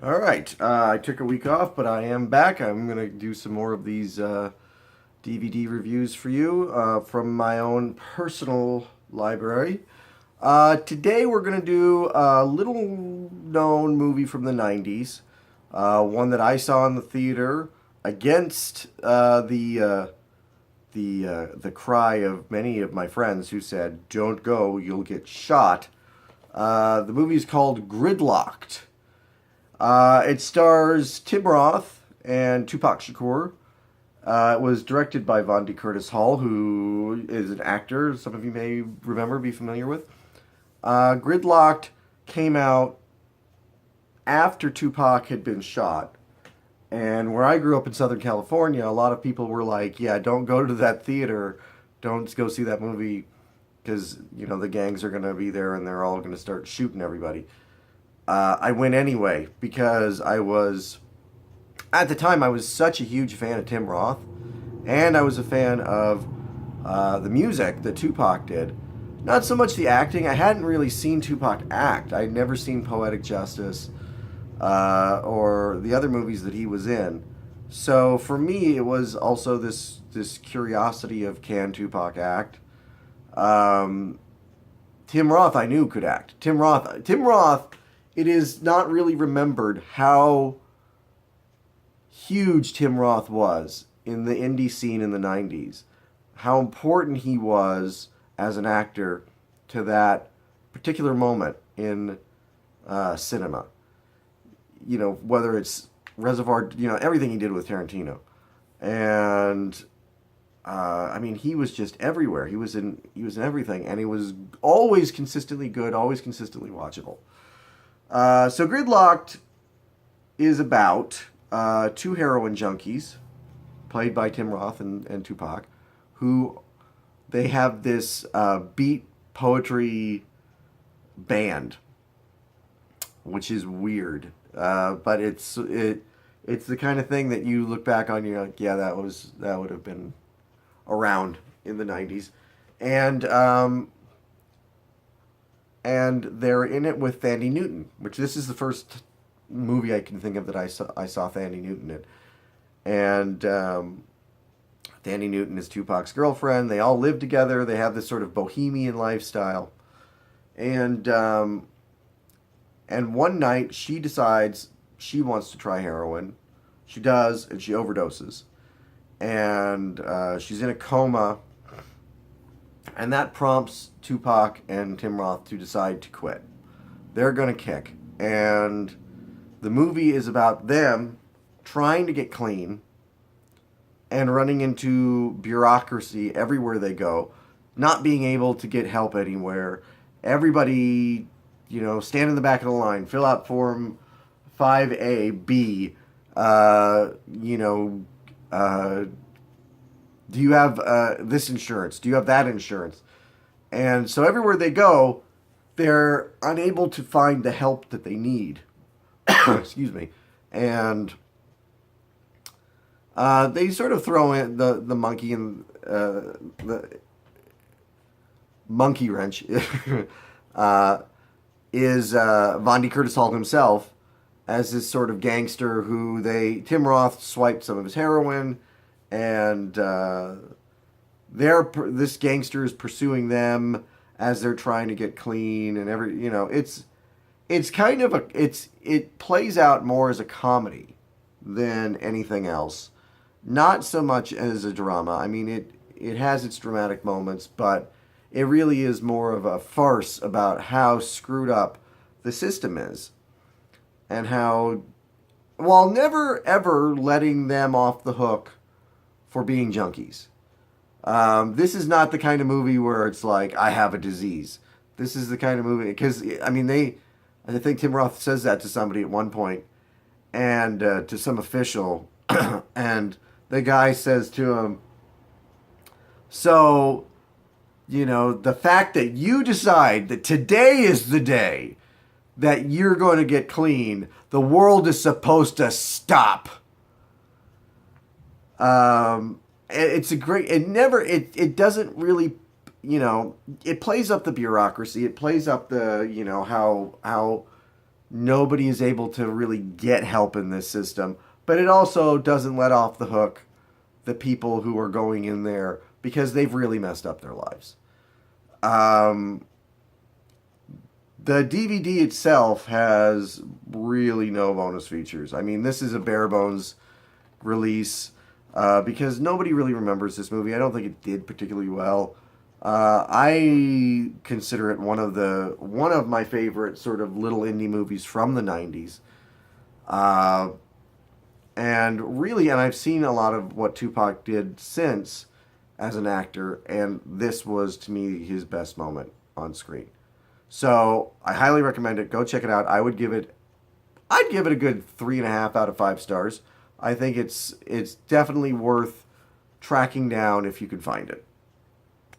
All right. I took a week off, but I am back. I'm going to do some more of these DVD reviews for you from my own personal library. Today we're going to do a little known movie from the 90s, one that I saw in the theater against the cry of many of my friends who said, "Don't go, you'll get shot." The movie is called Gridlock'd. It stars Tim Roth and Tupac Shakur. It was directed by Von Curtis Hall, who is an actor some of you may remember, be familiar with. Gridlock'd came out after Tupac had been shot. And where I grew up in Southern California, a lot of people were like, yeah, don't go to that theater. Don't go see that movie because, the gangs are going to be there and they're all going to start shooting everybody. I went anyway because at the time, I was such a huge fan of Tim Roth, and I was a fan of the music that Tupac did. Not so much the acting. I hadn't really seen Tupac act. I'd never seen Poetic Justice or the other movies that he was in. So for me, it was also this curiosity of, can Tupac act? Tim Roth, I knew could act. Tim Roth. It is not really remembered how huge Tim Roth was in the indie scene in the 90s. How important he was as an actor to that particular moment in cinema. Whether it's Reservoir, everything he did with Tarantino. And he was just everywhere. He was in everything, and he was always consistently good, always consistently watchable. So Gridlock'd is about two heroin junkies, played by Tim Roth and Tupac, who they have this beat poetry band, which is weird, but it's the kind of thing that you look back on, and you're like, yeah, that would have been around in the 90s, and they're in it with Thandie Newton, which this is the first movie I can think of that I saw Thandie Newton in. And Thandie Newton is Tupac's girlfriend. They all live together. They have this sort of bohemian lifestyle. And one night she decides she wants to try heroin. She does, and she overdoses. And she's in a coma. And that prompts Tupac and Tim Roth to decide to quit. They're going to kick. And the movie is about them trying to get clean and running into bureaucracy everywhere they go, not being able to get help anywhere. Everybody, stand in the back of the line, fill out form 5A, B, do you have this insurance? Do you have that insurance? And so everywhere they go, they're unable to find the help that they need. Excuse me. And they sort of throw in the monkey and the monkey wrench is Von Curtis Hall himself as this sort of gangster who Tim Roth swiped some of his heroin, and this gangster is pursuing them as they're trying to get clean, and it's kind of it plays out more as a comedy than anything else, not so much as a drama. I mean, it has its dramatic moments, but it really is more of a farce about how screwed up the system is, and how, while never ever letting them off the hook for being junkies. This is not the kind of movie where it's like, I have a disease. This is the kind of movie, because, I think Tim Roth says that to somebody at one point, and to some official, and the guy says to him, so, the fact that you decide that today is the day that you're going to get clean, the world is supposed to stop. It's a great, it doesn't really, it plays up the bureaucracy. It plays up the, how nobody is able to really get help in this system. But it also doesn't let off the hook the people who are going in there because they've really messed up their lives. The DVD itself has really no bonus features. I mean, this is a bare bones release because nobody really remembers this movie. I don't think it did particularly well. I consider it one of my favorite sort of little indie movies from the 90s. And I've seen a lot of what Tupac did since as an actor, and this was to me his best moment on screen. So I highly recommend it. Go check it out. I'd give it a good 3.5 out of 5 stars. I think it's definitely worth tracking down if you can find it.